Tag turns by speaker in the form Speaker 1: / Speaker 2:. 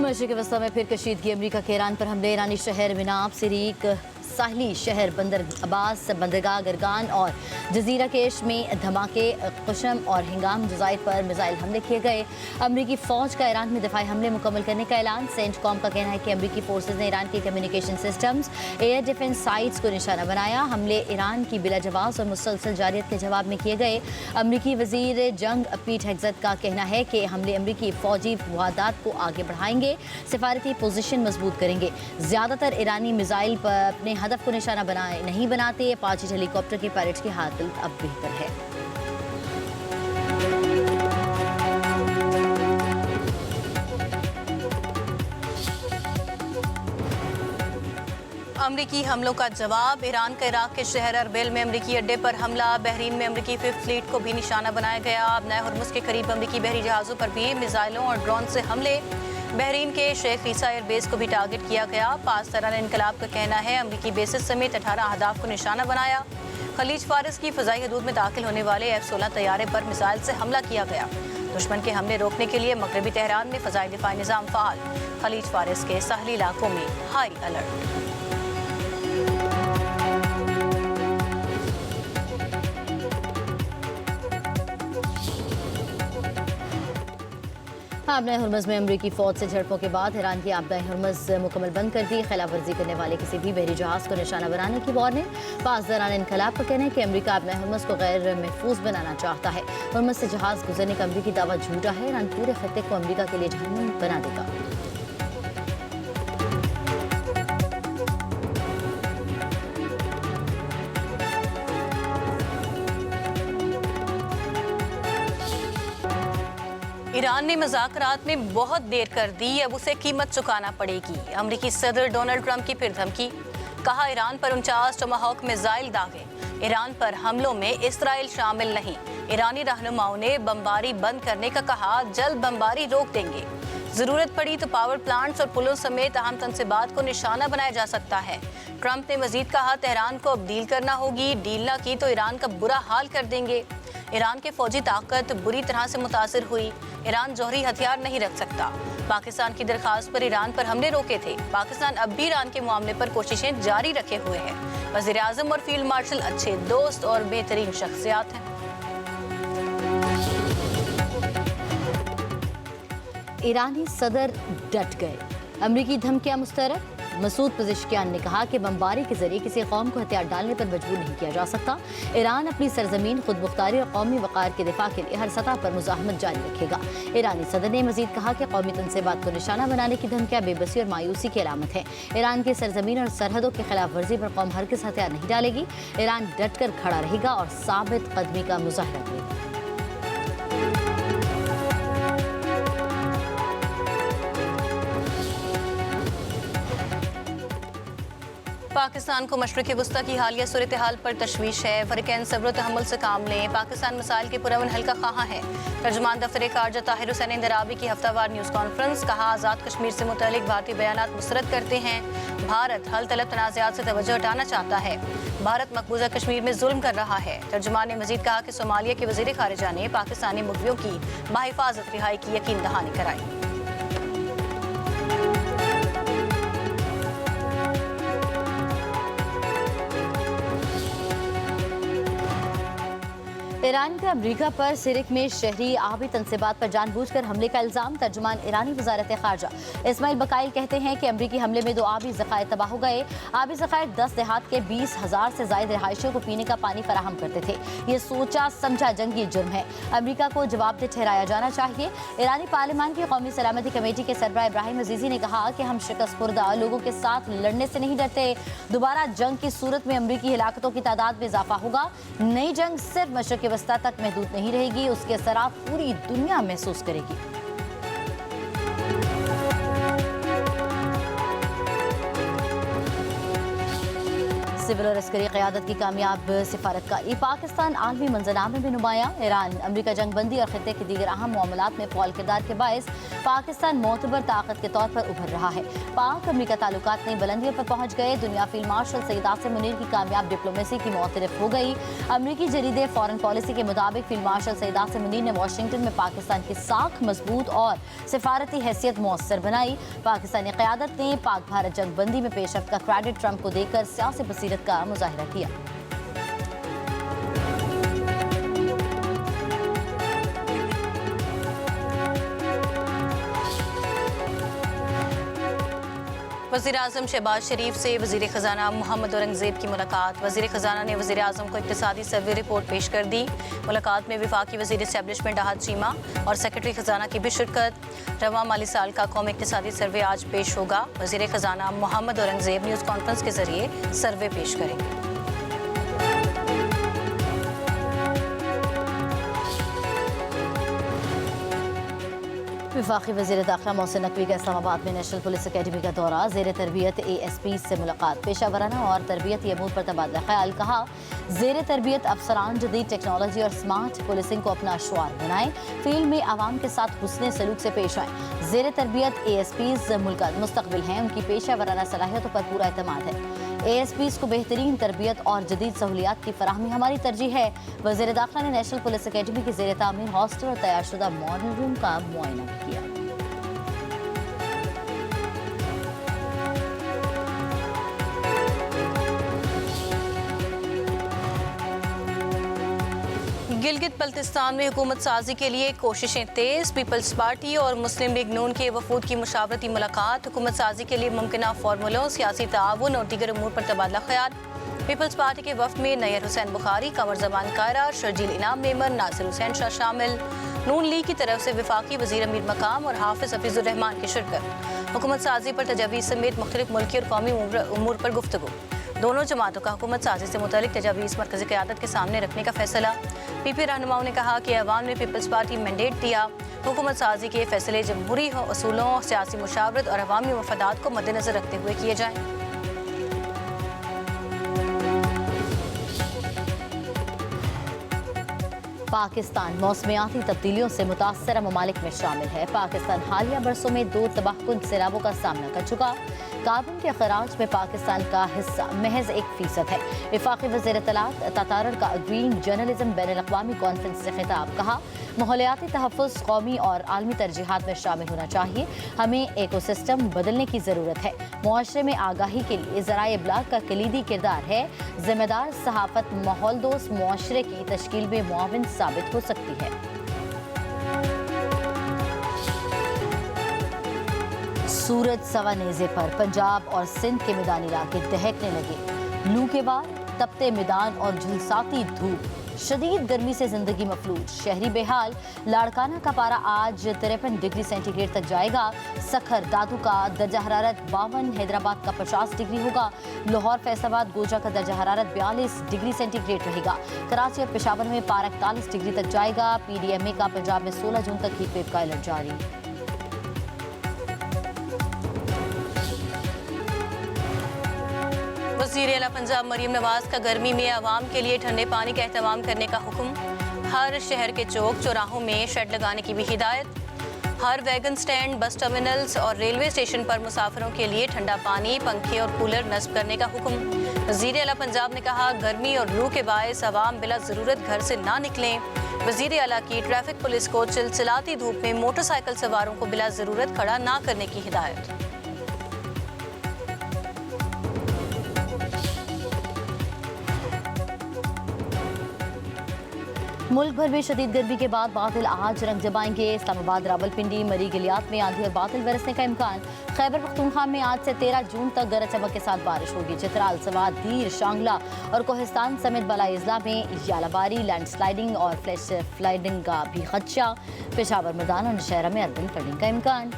Speaker 1: मशरिक़ वस्ता में फिर कशीदगी। अमरीका के ईरान पर हमले। ईरानी शहर मिनाब, सिरीक, साहली शहर बंदर अब्बास, बंदरगाह गरगान और जजीरा केश में धमाके। कुशम और हिंगाम जज़ायर पर मिसाइल हमले किए गए। अमरीकी फ़ौज का ईरान में दिफाई हमले मुकम्मल करने का ऐलान। सेंटकॉम का कहना है कि अमरीकी फोर्सेज ने ईरान के communication systems, air defence sites को निशाना बनाया। हमले ईरान की बिलाजवाब और मुसलसल जारियत के जवाब में किए गए। अमरीकी वजीर जंग पीट हेग्ज़त का कहना है कि हमले अमरीकी फ़ौजी वादात को आगे बढ़ाएंगे, सिफारती पोजीशन मजबूत करेंगे। ज़्यादातर ईरानी मिसाइल पर अपने हदफ को निशाना नहीं बनाते। अपाचे हेलीकॉप्टर के पायलट्स की हालत अब बेहतर है।
Speaker 2: अमरीकी हमलों का जवाब। ईरान का इराक के शहर अरबिल में अमरीकी अड्डे पर हमला। बहरीन में अमरीकी फिफ्थ फ्लीट को भी निशाना बनाया गया। अब नए हुर्मुज़ के करीब अमरीकी बहरी जहाज़ों पर भी मिसाइलों और ड्रोन से हमले। बहरीन के शेख ईसा एयरबेस को भी टारगेट किया गया। पाकिस्तान इनकलाब का कहना है अमरीकी बेसिस समेत 18 अहदाफ को निशाना बनाया। खलीज फारिस की फ़ज़ाई हदूद में दाखिल होने वाले F-16 तैयारे पर मिसाइल से हमला किया गया। दुश्मन के हमले रोकने के लिए मगरबी तेहरान में फ़ज़ाई दिफाई निज़ाम फ़ाल। खलीज फारिस के साहली इलाकों में हाई अलर्ट।
Speaker 1: आबनाए हुर्मुज़ में अमरीकी फ़ौज से झड़पों के बाद ईरान की आबनाए हुर्मुज़ मुकम्मल बंद कर दी। खिलाफ वर्जी करने वाले किसी भी बहरी जहाज़ को निशाना बनाने की वार्निंग। पासदारान इनकलाब का कहना है कि अमरीका आबनाए हुर्मुज़ को गैर महफूज बनाना चाहता है। हुर्मुज़ से जहाज़ गुजरने का अमरीकी दावा झूठा है। ईरान पूरे खत्ते को अमरीका के लिए जहन्नुम बना देगा।
Speaker 2: ईरान ने मुज़ाकरात में बहुत देर कर दी, अब उसे कीमत चुकाना पड़ेगी। अमरीकी सदर डोनाल्ड ट्रंप की फिर धमकी। कहा ईरान पर 49 टमाहॉक मिसाइल दागे। ईरान पर हमलों में इसराइल शामिल नहीं। ईरानी रहनुमाओं ने बमबारी बंद करने का कहा, जल्द बमबारी रोक देंगे। जरूरत पड़ी तो पावर प्लांट्स और पुलों समेत अहम तंसीबात को निशाना बनाया जा सकता है। ट्रंप ने मजीद कहा, तेहरान को अब डील करना होगी, डील ना की तो ईरान का बुरा हाल कर देंगे। ईरान की फौजी ताकत बुरी तरह से मुतासिर हुई। ईरान जौहरी हथियार नहीं रख सकता। पाकिस्तान की दरखास्त पर ईरान पर हमले रोके थे। पाकिस्तान अब भी ईरान के मामले पर कोशिशें जारी रखे हुए है। वज़ीर आज़म और फील्ड मार्शल अच्छे दोस्त और बेहतरीन शख्सियात हैं।
Speaker 1: ईरानी सदर डट गए। अमरीकी धमकियां मुस्तरद। मसूद पज़ेश्कियान ने कहा कि बमबारी के जरिए किसी कौम को हथियार डालने पर मजबूर नहीं किया जा सकता। ईरान अपनी सरजमीन, खुद मुख्तारी और कौमी वक़ार के दिफा के लिए हर सतह पर मुज़ाहमत जारी रखेगा। ईरानी सदर ने मजीद कहा कि कौमी तंसीबात को निशाना बनाने की धमकियां बेबसी और मायूसी की अलामत है। ईरान की सरजमीन और सरहदों की खिलाफ वर्जी पर कौम हरगिज़ हथियार नहीं डालेगी। ईरान डट कर खड़ा रहेगा और साबित कदमी का मुजाहरा करेगा।
Speaker 2: पाकिस्तान को मशरिक़ वस्ता की हालिया सूरत हाल पर तशवीश है। फ़रीक़ैन सब्र तहम्मुल से काम लें। पाकिस्तान मसाइल के पुरअमन हल का ख़्वाह है। तर्जुमान दफ्तर ख़ारजा ताहिर हुसैन इंदराबी की हफ्तावार न्यूज़ कॉन्फ्रेंस। कहा, आज़ाद कश्मीर से मुतल्लिक़ भारतीय बयानात मुस्तरद करते हैं। भारत हल तलब तनाज़ात से तवज्जो हटाना चाहता है। भारत मकबूजा कश्मीर में जुल्म कर रहा है। तर्जुमान ने मज़ीद कहा कि सोमालिया के वज़ीर ख़ारिजा ने पाकिस्तानी मुग़वियों की बाहिफाज़त रिहाई की यकीन दहानी कराई।
Speaker 1: ईरान का अमरीका पर सिरिक में शहरी आबी तंसीबात पर जानबूझकर हमले का इल्ज़ाम। तर्जुमान ईरानी वज़ारत ख़ारजा इस्माइल बकाइल कहते हैं कि अमरीकी हमले में 2 आबी ज़खायर तबाह हो गए। आबी ज़खायर 10 देहात के 20,000 से ज़ायद रिहायशियों को पीने का पानी फराहम करते थे। ये सोचा समझा जंगी जुर्म है। अमरीका को जवाबदेह ठहराया जाना चाहिए। ईरानी पार्लियामान की कौमी सलामती कमेटी के सरबराह इब्राहिम अजीज़ी ने कहा कि हम शिकस्तखुर्दा लोगों के साथ लड़ने से नहीं डरते। दोबारा जंग की सूरत में अमरीकी हिलाकतों की तादाद में इजाफा होगा। नई जंग सिर्फ मशरिक़ वस्ता तक महदूद नहीं रहेगी, उसके असरात पूरी दुनिया महसूस करेगी। सिविल और अस्करी क़यादत की कामयाब सिफारतकारी। पाकिस्तान आलमी मंजरनामे में नुमाया। ईरान अमरीका जंगबंदी और खित्ते के दीगर अहम मामलात में फ़ाल किरदार के बायस पाकिस्तान मोतबर ताकत के तौर पर उभर रहा है। पाक अमरीका ताल्लुकात नई बुलंदियों पर पहुंच गए। दुनिया फील्ड मार्शल सईद आसिम मुनीर की कामयाब डिप्लोमेसी की मुतरफ हो गई। अमरीकी जरीदे फॉरेन पॉलिसी के मुताबिक फील्ड मार्शल सईद आसिम मुनीर ने वाशिंगटन में पाकिस्तान की साख मजबूत और सिफारती हैसियत मौसर बनाई। पाकिस्तानी क़यादत ने पाक भारत जंगबंदी में पेशरफ्त का क्रेडिट ट्रंप को देकर सियासी बसीरत का मुजाहिरा किया।
Speaker 2: वज़ीर आज़म शहबाज शरीफ से वज़ीर ख़जाना मोहम्मद औरंगज़ेब की मुलाकात। वज़ीर ख़जाना ने वज़ीर आज़म को इक़्तिसादी सर्वे रिपोर्ट पेश कर दी। मुलाकात में वफाकी वज़ीर एस्टैब्लिशमेंट अहद चीमा और सेक्रेटरी ख़जाना की भी शिरकत। रवा माली साल का कौमी इक़्तिसादी सर्वे आज पेश होगा। वज़ीर ख़जाना मोहम्मद औरंगज़ेब न्यूज़ कॉन्फ्रेंस के ज़रिए सर्वे पेश करेंगे।
Speaker 1: वफाकी वज़ीर दाखिला मोहसिन नकवी का इस्लामाबाद में नेशनल पुलिस अकेडमी का दौरा। ज़ेर तरबियत ASP से मुलाकात। पेशावराना और तरबियती अमूर पर तबादला ख्याल। कहा ज़ेर तरबियत अफसरान जदीद टेक्नोलॉजी और स्मार्ट पुलिसिंग को अपना शुआर बनाएं। फील्ड में आवाम के साथ हुस्ने सलूक से पेश आएं। ज़ेर तरबियत ASPs मुल्क का मुस्तकबिल हैं। उनकी पेशावराना सलाहियतों पर पूरा एतमाद है। ASPs को बेहतरीन तरबियत और जदीद सहूलियात की फराहमी हमारी तरजीह है। वज़ीर दाखिला ने नेशनल पुलिस अकेडमी के ज़ेर तामीर हॉस्टल और तैयारशुदा मॉडल रूम का मुआयना किया।
Speaker 2: गिलगित बल्तिस्तान में हुकूमत साजी के लिए कोशिशें तेज। पीपल्स पार्टी और मुस्लिम लीग नून के वफूद की मुशावरती मुलाकात। हुकूमत साजी के लिए मुमकिन फार्मूलों, सियासी ताउन और दीगर अमूर पर तबादला ख्याल। पीपल्स पार्टी के वफ्द में नैयर हुसैन बुखारी, कमर जमान कायरा, शर्जील इनाम मेमन, नासिर हुसैन शाह शामिल। नून लीग की तरफ से वफाकी वज़ीर अमीर मकाम और हाफिज़ हफीज़ुर रहमान की शिरकत। हुकूमत साजी पर तजावीज़ समेत मुख्तलिफ मुल्की और कौमी अमूर पर गुफ्तगू। दोनों जमातों का हुकूमत साजी से मुतल्लिक़ तजावीज़ मरकज़ी क़यादत के सामने रखने का फैसला। PP रहनुमाओं ने कहा कि अवाम ने पीपल्स पार्टी मैंडेट दिया। हुकूमत साजी के फैसले जमहूरी असूलों, सियासी मुशावरत और अवामी मफादात को मद्देनज़र रखते हुए किए जाएँ।
Speaker 1: पाकिस्तान मौसमियाती तब्दीलियों से मुतासरा ममालिक में शामिल है। पाकिस्तान हालिया बरसों में 2 तबाहकुन सैलाबों का सामना कर चुका। कार्बन के खराज में पाकिस्तान का हिस्सा महज 1% है। वफाकी वज़ीर इत्तलात तातारर का ग्रीन जर्नलिज्म बैनुल अक़वामी कॉन्फ्रेंस से खिताब। कहा माहौलियाती तहफ़्फ़ुज़ कौमी और आलमी तरजीहात में शामिल होना चाहिए। हमें इकोसिस्टम बदलने की ज़रूरत है। मुआशरे में आगाही के लिए ज़राए इब्लाग का कलीदी किरदार है। ज़िम्मेदार सहाफ़त माहौल दोस्त मुआशरे की तश्कील में मुआविन साबित हो सकती है। सूरज सवा नेज़े पर पंजाब और सिंध के मैदानी इलाके दहकने लगे। लू के बाद तपते मैदान और झुलसाती धूप, शदीद गर्मी से जिंदगी मफलूज, शहरी बेहाल। लाड़काना का पारा आज 53 डिग्री सेंटीग्रेड तक जाएगा। सखर दादू का दर्जा हरारत 52, हैदराबाद का 50 डिग्री होगा। लाहौर, फैसलाबाद, गोजा का दर्जा हरारत 42 डिग्री सेंटीग्रेड रहेगा। कराची और पेशावर में पारा 41 डिग्री तक जाएगा। PDMA का पंजाब में 16 जून तक हीट वेव का अलर्ट जारी।
Speaker 2: वज़ीर आला पंजाब मरीम नवाज का गर्मी में आवाम के लिए ठंडे पानी का एहतमाम करने का हुक्म। हर शहर के चौक चौराहों में शेड लगाने की भी हिदायत। हर वैगन स्टैंड, बस टर्मिनल्स और रेलवे स्टेशन पर मुसाफिरों के लिए ठंडा पानी, पंखे और कूलर नस्ब करने का हुक्म। वज़ीर आला पंजाब ने कहा गर्मी और लू के बायस आवाम बिला ज़रूरत घर से ना निकलें। वज़ीर आला की ट्रैफिक पुलिस को चिलचिलाती धूप में मोटरसाइकिल सवारों को बिला ज़रूरत खड़ा ना करने की हिदायत।
Speaker 1: मुल्क भर में शदीद गर्मी के बाद बादल आज रंग जमाएंगे। इस्लामाबाद, रावलपिंडी, मरी गलियात में आंधी और बादल बरसने का इम्कान। खैबर पख्तूनख्वा में आज से 13 जून तक गरज चमक के साथ बारिश होगी। चित्राल, सवात, दीर, शांगला और कोहिस्तान समेत बलाई अजला में यालाबारी, लैंडस्लाइडिंग और फ्लैश फ्लाइडिंग का भी खदशा। पेशावर, मैदान और नौशहरा में अर्बन फ्लडिंग का इम्कान।